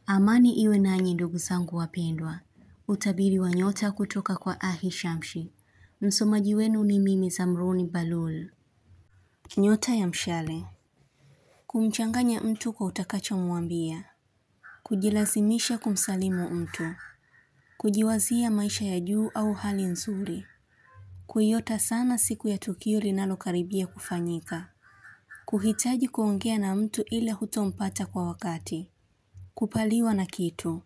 Amani iwe nanyi ndugu zangu wapendwa. Utabiri wa nyota kutoka kwa Ahishamshi. Msomaji wenu ni mimi Zamruni Balul. Nyota ya mshale. Kumchanganya mtu kwa utakachomwambia. Kujilazimisha kumsalimu mtu. Kujiwazia maisha ya juu au hali nzuri. Kuiota sana siku ya tukio linalokaribia kufanyika. Kuhitaji kuongea na mtu ila hutompata kwa wakati. Kupaliwa na kitu.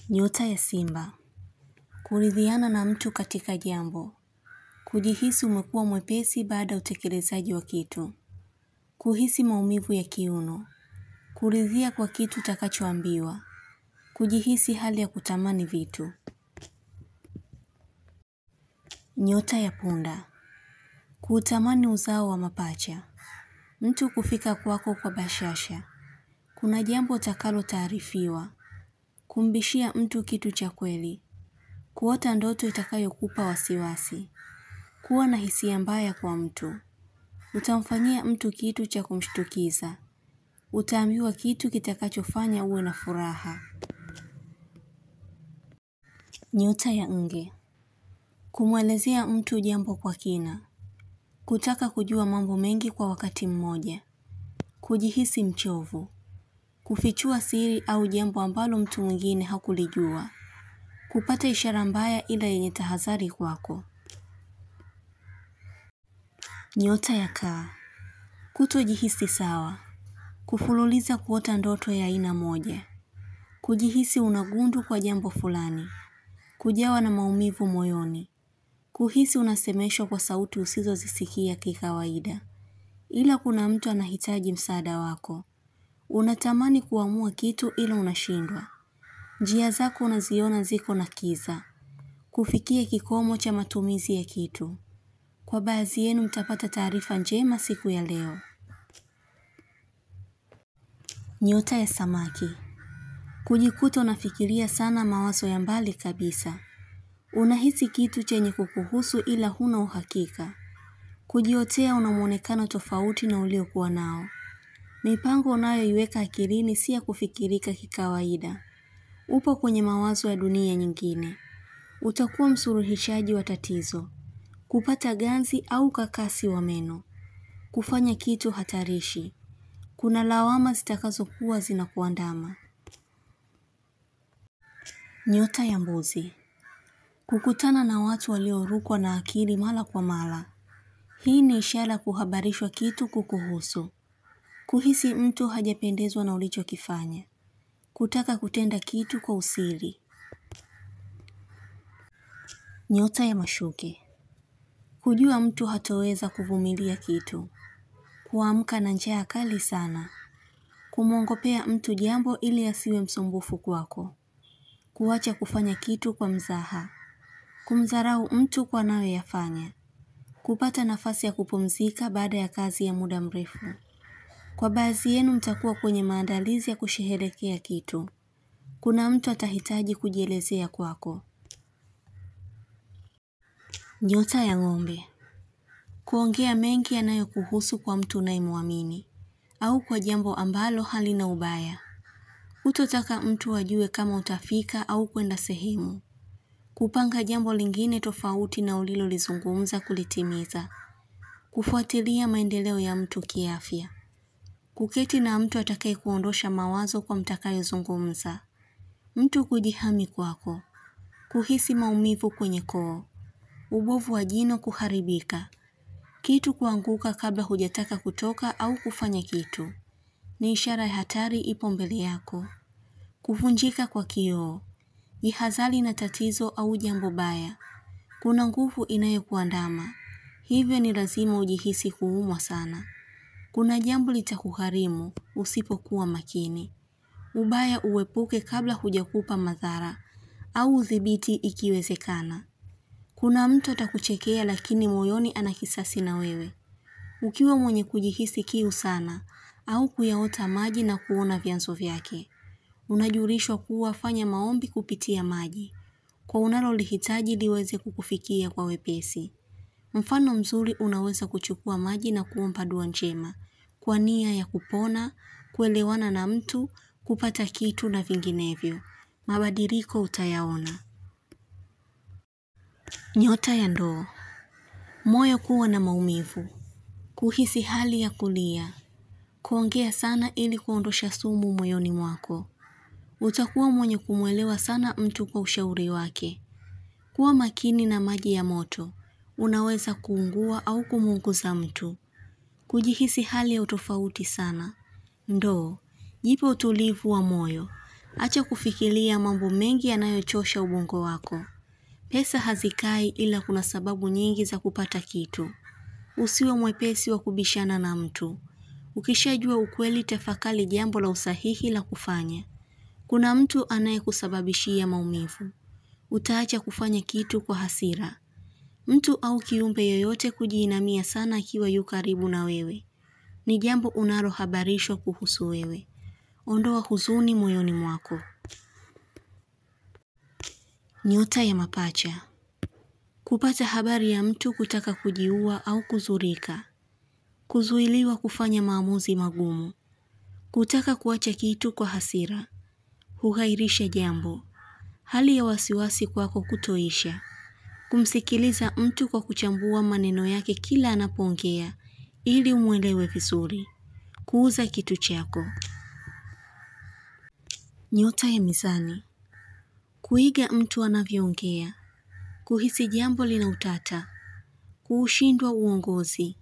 Nyota ya Simba. Kuridhiana na mtu katika jambo. Kujihisi umekuwa mwepesi baada ya utekelezaji wa kitu. Kuhisi maumivu ya kiuno. Kuridhia kwa kitu utakachoambiwa. Kujihisi hali ya kutamani vitu. Nyota ya Punda. Kuutamani uzao wa mapacha. Mtu kufika kwako kwa bashasha. Kuna jambo utakalo taarifiwa. Kumbishia mtu kitu cha kweli. Kuota ndoto itakayokupa wasiwasi. Kuwa na hisia mbaya kwa mtu. Utamfanyia mtu kitu cha kumshtukiza. Utaambiwa kitu kitakachofanya uwe na furaha. Nyota ya Nge. Kumwelezea mtu jambo kwa kina. Kutaka kujua mambo mengi kwa wakati mmoja. Kujihisi mchovu. Kufichua siri au jambo ambalo mtu mwingine hakulijua. Kupata ishara mbaya ila yenye tahadhari kwako. Nyota ya Kaa. Kutojihisi sawa. Kufululiza kuota ndoto ya aina moja. Kujihisi unagundu kwa jambo fulani. Kujawa na maumivu moyoni. Kuhisi unasemeshwa kwa sauti usizozisikia kikawaida. Ila kuna mtu anahitaji msaada wako. Unatamani kuamua kitu ila unashindwa. Njia zako unaziona ziko na kiza. Kufikia kikomo cha matumizi ya kitu. Kwa baadhi yenu mtapata taarifa njema siku ya leo. Nyota ya Samaki. Kujikuta unafikiria sana mawazo ya mbali kabisa. Unahisi kitu chenye kukuhusu ila huna uhakika. Kujiotea una muonekano tofauti na uliokuwa nao. Mipango unayoiweka akilini si ya kufikirika kikawaida. Upo kwenye mawazo ya dunia nyingine. Utakuwa msuluhishaji wa tatizo. Kupata ganzi au kakasi wa meno. Kufanya kitu hatarishi. Kuna lawama zitakazokuwa zinakuandama. Nyota ya Mbuzi. Kukutana na watu waliorukwa na akili mara kwa mara. Hii ni ishara kuhabarishwa kitu kukuhusu. Kuhisi mtu hajapendezwa na ulichokifanya. Kutaka kutenda kitu kwa usiri. Nyota ya Mashuke. Kujua mtu hatoweza kuvumilia kitu. Kuamka na njaa kali sana. Kumwongopea mtu jambo ili asiwe msumbufu kwako. Kuacha kufanya kitu kwa mzaha. Kumdharau mtu kwa anayoyafanya. Kupata nafasi ya kupumzika baada ya kazi ya muda mrefu. Kwa baadhi yenu mtakuwa kwenye maandalizi ya kusherehekea kitu. Kuna mtu atahitaji kujielezea kwako. Nyota ya Ng'ombe. Kuongea mengi yanayokuhusu kwa mtu unayemwamini au kwa jambo ambalo halina ubaya. Hutotaka mtu ajue kama utafika au kwenda sehemu. Kupanga jambo lingine tofauti na ulilolizungumza kulitimiza. Kufuatilia maendeleo ya mtu kiafya. Kuketi na mtu atakaye kuondosha mawazo kwa mtakayozungumza. Mtu kujihami kwako. Kuhisi maumivu kwenye koo. Ubovu wa jino kuharibika. Kitu kuanguka kabla hujataka kutoka au kufanya kitu. Ni ishara ya hatari ipo mbele yako. Kuvunjika kwa kioo. Jihadhari na tatizo au jambo baya. Kuna nguvu inayokuandama. Hivyo ni lazima ujihisi kuumwa sana. Kuna jambo litakugharimu usipokuwa makini. Ubaya uepuke kabla hujakupa madhara au udhibiti ikiwezekana. Kuna mtu atakuchekea lakini moyoni ana kisasi na wewe. Ukiwa mwenye kujihisi kiu sana au kuyaota maji na kuona vyanzo vyake. Unajulishwa kuwa fanya maombi kupitia maji. Kwa unalolihitaji liweze kukufikia kwa wepesi. Mfano mzuri unaweza kuchukua maji na kuomba dua njema. Kwa nia ya kupona, kuelewana na mtu, kupata kitu na vinginevyo. Mabadiliko utayaona. Nyota ya Ndoo. Moyo kuwa na maumivu, kuhisi hali ya kulia, kuongea sana ili kuondosha sumu moyoni mwako. Utakuwa mwenye kumwelewa sana mtu kwa ushauri wake. Kuwa makini na maji ya moto, unaweza kuungua au kumuunguza mtu. Kujihisi hali ya utofauti sana. Ndoo, jipe utulivu wa moyo. Acha kufikiria mambo mengi yanayochosha ubongo wako. Pesa hazikai ila kuna sababu nyingi za kupata kitu. Usiwe mwepesi wa kubishana na mtu. Ukishajua ukweli, tafakari jambo la usahihi la kufanya. Kuna mtu anayekusababishia maumivu. Utaacha kufanya kitu kwa hasira. Mtu au kiumbe yoyote kujiinamia sana akiwa yu karibu na wewe. Ni jambo unalohabarishwa kuhusu wewe. Ondoa huzuni moyoni mwako. Nyota ya Mapacha. Kupata habari ya mtu kutaka kujiua au kuzurika. Kuzuiliwa kufanya maamuzi magumu. Kutaka kuacha kitu kwa hasira. Kughairisha jambo. Hali ya wasiwasi kwako kutoisha. Kumsikiliza mtu kwa kuchambua maneno yake kila anapoongea ili umuelewe vizuri. Kuuza kitu chako. Nyota ya Mizani. Kuiga mtu anavyoongea. Kuhisi jambo lina utata. Kuushindwa uongozi.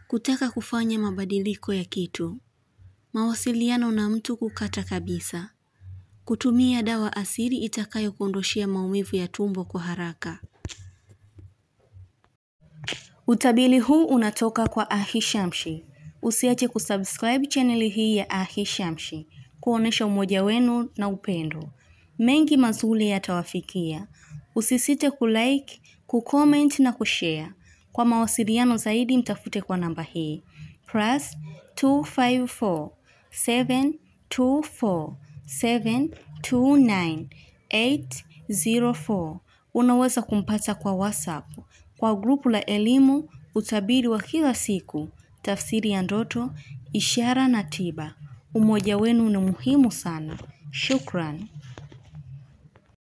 Kutaka kufanya mabadiliko ya kitu. Mawasiliano na mtu kukata kabisa. Kutumia dawa asili itakayokuondoshea maumivu ya tumbo kwa haraka. Utabiri huu unatoka kwa Ahishamshi. Usiache kusubscribe channel hii ya Ahishamshi kuonesha umoja wenu na upendo. Mengi mazuri yatawafikia. Usisite kulike, kucomment na kushare. Kwa mawasiliano zaidi mtafute kwa namba hii +254 724 729 804. Unaweza kumpata kwa WhatsApp, kwa grupu la elimu, utabiri wa kila siku, tafsiri ya ndoto, ishara na tiba. Umoja wenu ni muhimu sana. Shukran.